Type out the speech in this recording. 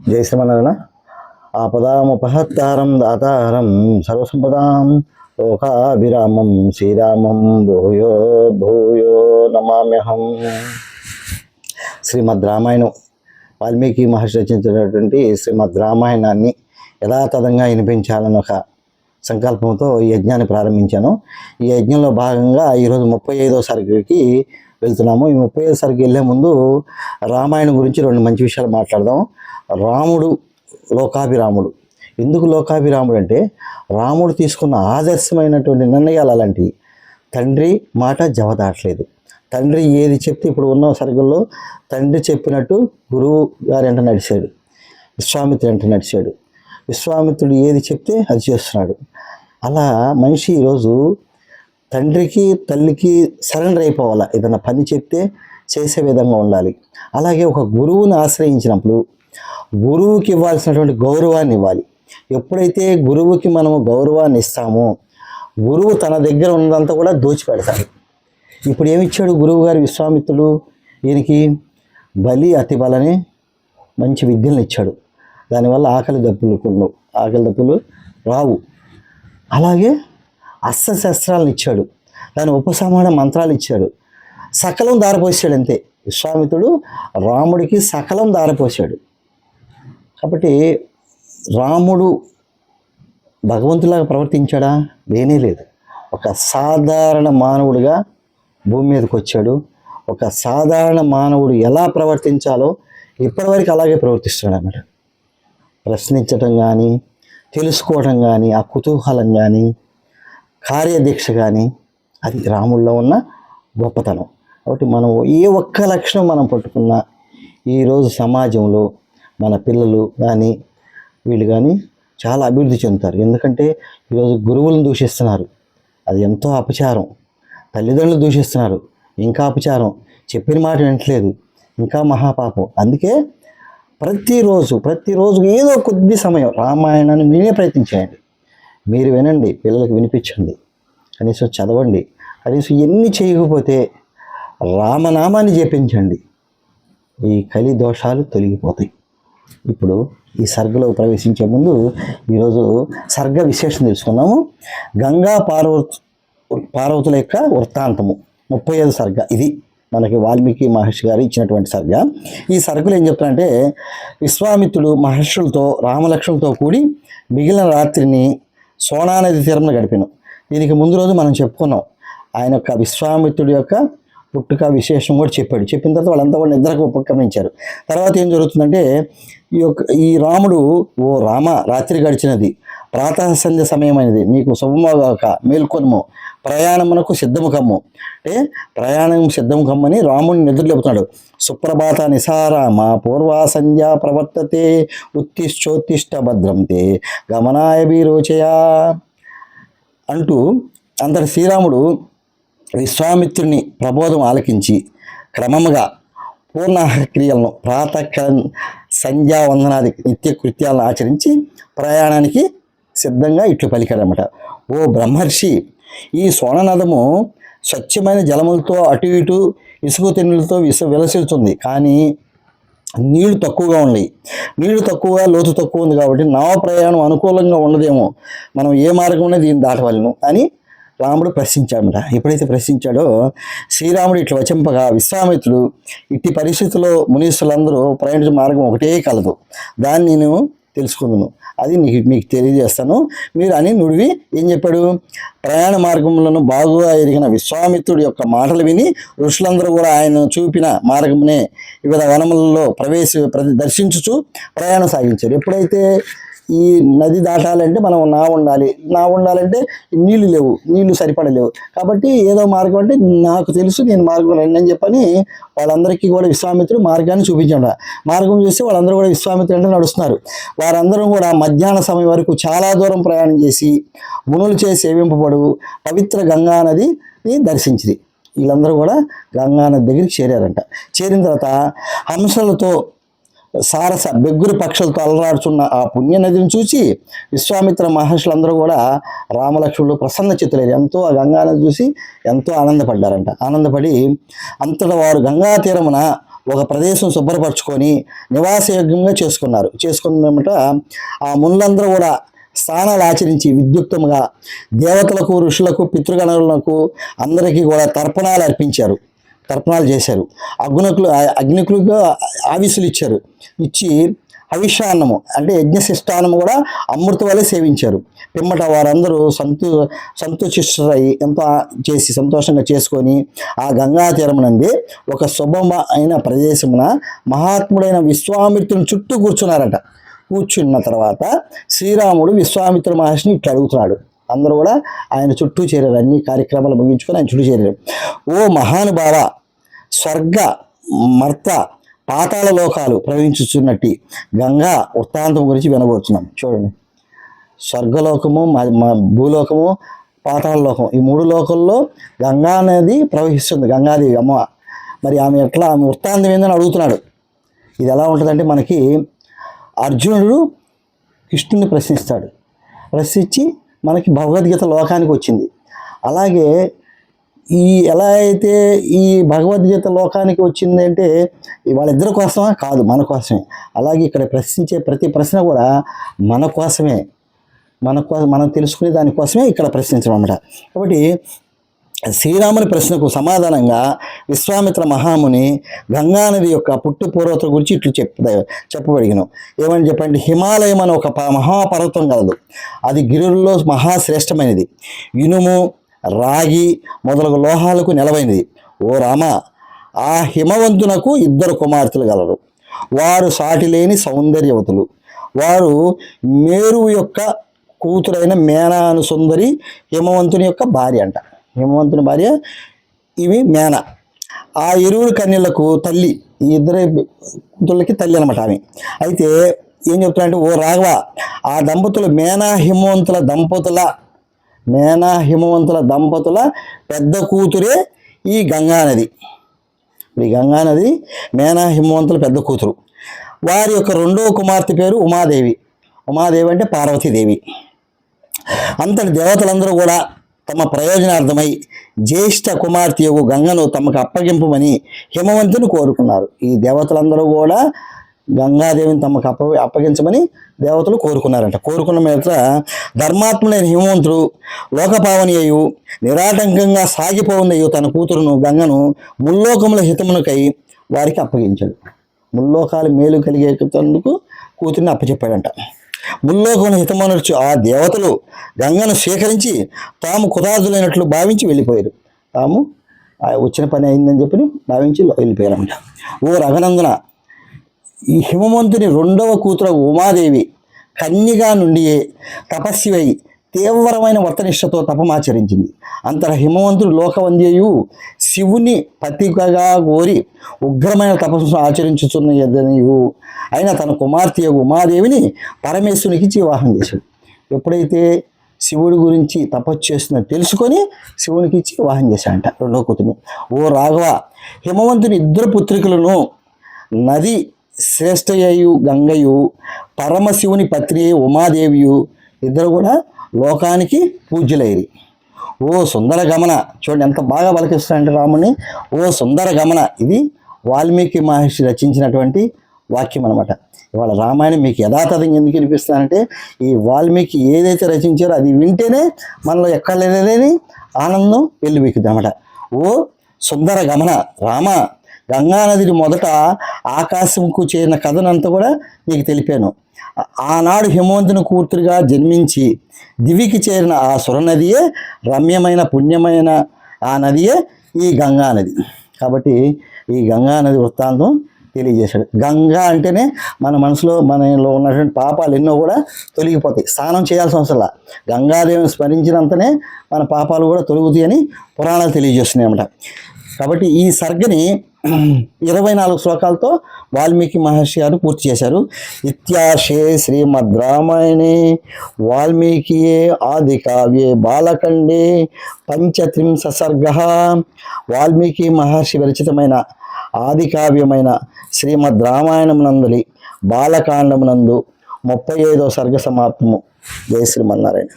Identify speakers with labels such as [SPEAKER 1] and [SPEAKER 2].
[SPEAKER 1] జై శ్రీమన్నారాయణ. ఆపదాముపహత్తారం దాతారం సర్వసంపదాం లోకాభిరామం శ్రీరామం భూయో భూయో నమామ్యహం. శ్రీమద్ రామాయణం వాల్మీకి మహర్షి రచించినటువంటి శ్రీమద్ రామాయణాన్ని యథాతథంగా వినిపించాలని ఒక సంకల్పంతో ఈ యజ్ఞాన్ని ప్రారంభించాను. ఈ యజ్ఞంలో భాగంగా ఈరోజు 35వ సర్గకి వెళ్తున్నాము. ఈ 35వ సర్గకి వెళ్ళే ముందు రామాయణం గురించి 2 మంచి విషయాలు మాట్లాడదాం. రాముడు లోకాభిరాముడు. ఎందుకు లోకాభిరాముడు అంటే రాముడు తీసుకున్న ఆదర్శమైనటువంటి నిర్ణయాలు అలాంటివి. తండ్రి మాట జవదాటలేదు. తండ్రి ఏది చెప్తే ఇప్పుడు ఉన్న సర్గల్లో తండ్రి చెప్పినట్టు గురువు గారు వెంట నడిచాడు, విశ్వామిత్రుడు వెంట నడిచాడు. విశ్వామిత్రుడు ఏది చెప్తే అది చేస్తున్నాడు. అలా మనిషి ఈరోజు తండ్రికి తల్లికి సరెండర్ అయిపోవాలి. ఏదైనా పని చెప్తే చేసే విధంగా ఉండాలి. అలాగే ఒక గురువుని ఆశ్రయించినప్పుడు గురువుకి ఇవ్వాల్సినటువంటి గౌరవాన్ని ఇవ్వాలి. ఎప్పుడైతే గురువుకి మనము గౌరవాన్ని ఇస్తామో గురువు తన దగ్గర ఉన్నదంతా కూడా దోచిపెడతాడు. ఇప్పుడు ఏమిచ్చాడు గురువు గారు విశ్వామిత్రుడు? ఈయనకి బలి అతి బలని మంచి విద్యలను ఇచ్చాడు. దానివల్ల ఆకలి దప్పులు రావు. అలాగే అస్త్రశస్త్రాలను ఇచ్చాడు. దాని ఉపశమన మంత్రాలు ఇచ్చాడు. సకలం దారిపోసాడు. అంతే. విశ్వామిత్రుడు రాముడికి సకలం దారిపోసాడు. కాబట్టి రాముడు భగవంతులాగా ప్రవర్తించాడా? లేనే లేదు. ఒక సాధారణ మానవుడిగా భూమి మీదకి వచ్చాడు. ఒక సాధారణ మానవుడు ఎలా ప్రవర్తించాలో ఇప్పటివరకు అలాగే ప్రవర్తిస్తున్నాడు అన్నమాట. ప్రశ్నించటం కానీ, తెలుసుకోవడం కానీ, ఆ కుతూహలం కానీ, కార్యదీక్ష కానీ, అది రాముల్లో ఉన్న గొప్పతనం. కాబట్టి మనం ఏ ఒక్క లక్షణం మనం పట్టుకున్నా ఈరోజు సమాజంలో మన పిల్లలు కానీ వీళ్ళు కానీ చాలా అభివృద్ధి చెందుతారు. ఎందుకంటే ఈరోజు గురువులను దూషిస్తున్నారు, అది ఎంతో అపచారం. తల్లిదండ్రులు దూషిస్తున్నారు, ఇంకా అపచారం. చెప్పిన మాట వినట్లేదు, ఇంకా మహాపాపం. అందుకే ప్రతిరోజు ఏదో కొద్ది సమయం రామాయణాన్ని వినే ప్రయత్నించేయండి. మీరు వినండి, పిల్లలకు వినిపించండి, కనీసం చదవండి. కనీసం ఎన్ని చేయకపోతే రామనామాన్ని జపించండి. ఈ కలి దోషాలు తొలగిపోతాయి. ఇప్పుడు ఈ సర్గలో ప్రవేశించే ముందు ఈరోజు సర్గ విశేషం తెలుసుకున్నాము. గంగా పార్వతుల యొక్క వృత్తాంతము 35వ సర్గ. ఇది మనకి వాల్మీకి మహర్షి గారు ఇచ్చినటువంటి సర్గ. ఈ సర్గలు ఏం చెప్తారంటే విశ్వామిత్రుడు మహర్షులతో రామలక్ష్మణులతో కూడి మిగిలిన రాత్రిని సోనానది తీరంలో గడిపాను. దీనికి ముందు రోజు మనం చెప్పుకున్నాం. ఆయన యొక్క విశ్వామిత్రుడి యొక్క పుట్టుక విశేషం కూడా చెప్పాడు. చెప్పిన తర్వాత వాళ్ళంతా కూడా నిద్రకు ఉపక్రమించారు. తర్వాత ఏం జరుగుతుందంటే ఈ రాముడు, ఓ రామ, రాత్రి గడిచినది, ప్రాతః సంధ్య సమయమైనది, నీకు శుభమగాక, మేల్కొనుము, ప్రయాణమునకు సిద్ధము కమ్ము. అంటే ప్రయాణం సిద్ధము కమ్మని రాముడిని నిద్ర లేపుతున్నాడు. సుప్రభాత నిసారామ పూర్వా సంధ్యా ప్రవర్తతే ఉత్తిష్టోత్తిష్ట భద్రంతే గమనాయ బీరోచయా అంటూ అంతటి శ్రీరాముడు విశ్వామిత్రుని ప్రబోధం ఆలకించి క్రమముగా పూర్ణాహార క్రియలను ప్రాతకాల సంధ్యావందనాది నిత్య కృత్యాలను ఆచరించి ప్రయాణానికి సిద్ధంగా ఇట్లు పలికాడనమాట. ఓ బ్రహ్మర్షి, ఈ సోననదము స్వచ్ఛమైన జలములతో అటు ఇటు ఇసుక తెన్నులతో విలసిల్తుంది. కానీ నీళ్లు తక్కువగా ఉన్నాయి. నీళ్లు తక్కువగా, లోతు తక్కువ ఉంది. కాబట్టి నావ ప్రయాణం అనుకూలంగా ఉండదేమో, మనం ఏ మార్గంలో దీన్ని దాటవలను అని రాముడు ప్రశ్నించాడనమాట. ఎప్పుడైతే ప్రశ్నించాడో శ్రీరాముడు ఇట్లా వచింపగా విశ్వామిత్రుడు, ఇట్టి పరిస్థితుల్లో మునీశ్వరులందరూ ప్రయాణించే మార్గం ఒకటే కలదు, దాన్ని నేను తెలుసుకుందును, అది మీకు తెలియజేస్తాను మీరు అని నుడివి ఏం చెప్పాడు? ప్రయాణ మార్గములను బాగుగా ఎరిగిన విశ్వామిత్రుడి యొక్క మాటలు విని ఋషులందరూ కూడా ఆయన చూపిన మార్గమునే వివిధ వనములలో దర్శించుచు ప్రయాణం సాగించారు. ఎప్పుడైతే ఈ నది దాటాలంటే మనం నా ఉండాలంటే నీళ్లు లేవు, నీళ్లు సరిపడలేవు. కాబట్టి ఏదో మార్గం అంటే నాకు తెలుసు, నేను మార్గం రండి అని చెప్పని వాళ్ళందరికీ కూడా విశ్వామిత్రుడు మార్గాన్ని చూపించాడు. మార్గం చూసి వాళ్ళందరూ కూడా విశ్వామిత్రుడు అంటే నడుస్తున్నారు. వారందరూ కూడా మధ్యాహ్న సమయం వరకు చాలా దూరం ప్రయాణం చేసి మునులు చేసి సేవింపబడు పవిత్ర గంగా నదిని దర్శించింది. వీళ్ళందరూ కూడా గంగానది దగ్గరికి చేరారంట. చేరిన తర్వాత హంసలతో సారస బెగ్గురు పక్షులతో అలరాడుచున్న ఆ పుణ్యనదిని చూసి విశ్వామిత్ర మహర్షులందరూ కూడా రామలక్ష్మణులు ప్రసన్న చిత్తులేరు. ఎంతో ఆ గంగానది చూసి ఎంతో ఆనందపడ్డారంట. ఆనందపడి అంతటా వారు గంగా తీరమున ఒక ప్రదేశం శుభ్రపరచుకొని నివాసయోగ్యంగా చేసుకున్నమాట ఆ మునులందరూ కూడా స్నానాలు ఆచరించి విద్యుక్తముగా దేవతలకు, ఋషులకు, పితృగణులకు అందరికీ కూడా తర్పణాలు చేశారు. అగ్నికులుగా ఆవిసులు ఇచ్చి హవిష్యాన్నము అంటే యజ్ఞశిష్టాన్నము కూడా అమృత వలె సేవించారు. పిమ్మట వారందరూ సంతోషిస్తులై ఎంతో సంతోషంగా చేసుకొని ఆ గంగా తీరమునందే ఒక శుభమైన ప్రదేశమున మహాత్ముడైన విశ్వామిత్రుని చుట్టూ కూర్చున్నారట. కూర్చున్న తర్వాత శ్రీరాముడు విశ్వామిత్ర మహర్షిని ఇట్లా అడుగుతున్నాడు. అందరూ కూడా ఆయన చుట్టూ చేరారు. అన్ని కార్యక్రమాలు ముగించుకొని ఆయన చుట్టూ చేరారు. ఓ మహానుభావ, స్వర్గ మర్త పాతాళ లోకాలు ప్రవహించుచున్నట్టు గంగా వృత్తాంతం గురించి వినబోతున్నాం. చూడండి, స్వర్గలోకము, భూలోకము, పాతాళ లోకం, ఈ 3 లోకల్లో గంగా అనేది ప్రవహిస్తుంది. గంగాదేవి అమ్మ. మరి ఆమె వృత్తాంతం ఏందని అడుగుతున్నాడు. ఇది ఎలా ఉంటుందంటే, మనకి అర్జునుడు కృష్ణుని ప్రశ్నించి మనకి భగవద్గీత లోకానికి వచ్చింది. అలాగే ఎలా అయితే ఈ భగవద్గీత లోకానికి వచ్చింది అంటే వాళ్ళిద్దరి కోసమా? కాదు, మన కోసమే. అలాగే ఇక్కడ ప్రశ్నించే ప్రతి ప్రశ్న కూడా మన కోసమే, మనం తెలుసుకునే దానికోసమే ఇక్కడ ప్రశ్నించడం అన్నమాట. కాబట్టి శ్రీరాముని ప్రశ్నకు సమాధానంగా విశ్వామిత్ర మహాముని గంగానది యొక్క పుట్టు పూర్వత గురించి ఇట్లు చెప్పబడిను. ఏమని చెప్పండి? హిమాలయం అని ఒక మహాపర్వతం కలదు. అది గిరుల్లో మహాశ్రేష్టమైనది. ఇనుము, రాగి మొదలగు లోహాలకు నిలవైనది. ఓ రామ, ఆ హిమవంతునకు 2 కుమార్తెలు గలరు. వారు సాటిలేని సౌందర్యవతులు. వారు మేరువు యొక్క కూతురైన మేనాను సుందరి హిమవంతుని యొక్క భార్య అంట. హిమవంతుని భార్య ఇవి మేన. ఆ 2 కన్యలకు తల్లి, ఈ 2 కూతుళ్ళకి తల్లి అనమాట ఆమె. అయితే ఏం చెప్తున్నారంటే, ఓ రాఘవ, ఆ దంపతులు మేనా హిమవంతుల పెద్ద కూతురే ఈ గంగానది. ఈ గంగానది మేనా హిమవంతుల పెద్ద కూతురు. వారి యొక్క 2వ కుమార్తె పేరు ఉమాదేవి. ఉమాదేవి అంటే పార్వతీదేవి. అంతటి దేవతలందరూ కూడా తమ ప్రయోజనార్థమై జ్యేష్ఠ కుమార్తెయగు గంగను తమకు అప్పగింపమని హిమవంతుని కోరుకున్నారు. ఈ దేవతలందరూ కూడా గంగాదేవిని తమకు అప్పగించమని దేవతలు కోరుకున్నారంట. కోరుకున్న మీద ధర్మాత్ముడైన హిమవంతుడు లోకపావనియు నిరాటంకంగా సాగిపోవుందయ్యు తన కూతురును గంగను ముల్లోకముల హితమునకై వారికి అప్పగించాడు. ముల్లోకాలు మేలు కలిగేందుకు కూతురిని అప్పచెప్పాడంట. ముల్లోకముల హితమనర్చు ఆ దేవతలు గంగను స్వీకరించి తాము కృతార్థులైనట్లు భావించి వెళ్ళిపోయారు. తాము వచ్చిన పని అయిందని చెప్పి భావించి వెళ్ళిపోయారంట. ఓ రఘునందన, ఈ హిమవంతుని 2వ కూతురు ఉమాదేవి కన్యగా నుండి తపస్వివై తీవ్రమైన వ్రతనిష్టతో తపమాచరించింది. అంతట హిమవంతుడు లోకవంద్యయు శివుని పతిగా కోరి ఉగ్రమైన తపస్సు ఆచరించుతున్నదనియు అయినా తన కుమార్తె ఉమాదేవిని పరమేశ్వరునికి వివాహం చేశాడు. ఎప్పుడైతే శివుడి గురించి తపస్సు చేస్తున్నట్టు తెలుసుకొని శివునికి ఇచ్చి వివాహం చేశాడంట 2వ కూతురిని. ఓ రాఘవ, హిమవంతుని 2 పుత్రికలను నది శ్రేష్టయు గంగయు పరమశివుని పత్ని ఉమాదేవియు 2 కూడా లోకానికి పూజ్యులైరి. ఓ సుందర గమన, చూడండి ఎంత బాగా పలికిస్తాడంటే రాముని. ఓ సుందర గమన, ఇది వాల్మీకి మహర్షి రచించినటువంటి వాక్యం అనమాట. ఇవాళ రామాయణం మీకు యథాతథంగా ఎందుకు వినిపిస్తానంటే, ఈ వాల్మీకి ఏదైతే రచించారో అది వింటేనే మనలో ఎక్కడ లేని ఆనందం వెల్లువెక్కుద్ది అనమాట. ఓ సుందర గమన రామ, గంగానదిని మొదట ఆకాశంకు చేరిన కథనంతా కూడా నీకు తెలిపాను. ఆనాడు హిమవంతుని కూతురుగా జన్మించి దివికి చేరిన ఆ సురనదియే రమ్యమైన పుణ్యమైన ఆ నదియే ఈ గంగా నది. కాబట్టి ఈ గంగా నది వృత్తాంతం తెలియజేశాడు. గంగా అంటేనే మన మనలో ఉన్నటువంటి పాపాలు ఎన్నో కూడా తొలగిపోతాయి. స్నానం చేయాల్సిన అవసరంలా గంగాదేవిని స్మరించినంతనే మన పాపాలు కూడా తొలుగుతాయి అని పురాణాలు తెలియజేస్తున్నాయి అన్నమాట. కాబట్టి ఈ సర్గని 24 శ్లోకాలతో వాల్మీకి మహర్షి గారు పూర్తి చేశారు. ఇత్యాశే శ్రీమద్ రామాయణే వాల్మీకియే ఆది కావ్యే బాలకండే 35 సర్గః. వాల్మీకి మహర్షి విరచితమైన ఆది కావ్యమైన శ్రీమద్ రామాయణమునందలి బాలకాండమునందు 35వ సర్గ సమాప్తము. జై శ్రీమన్నారాయణ.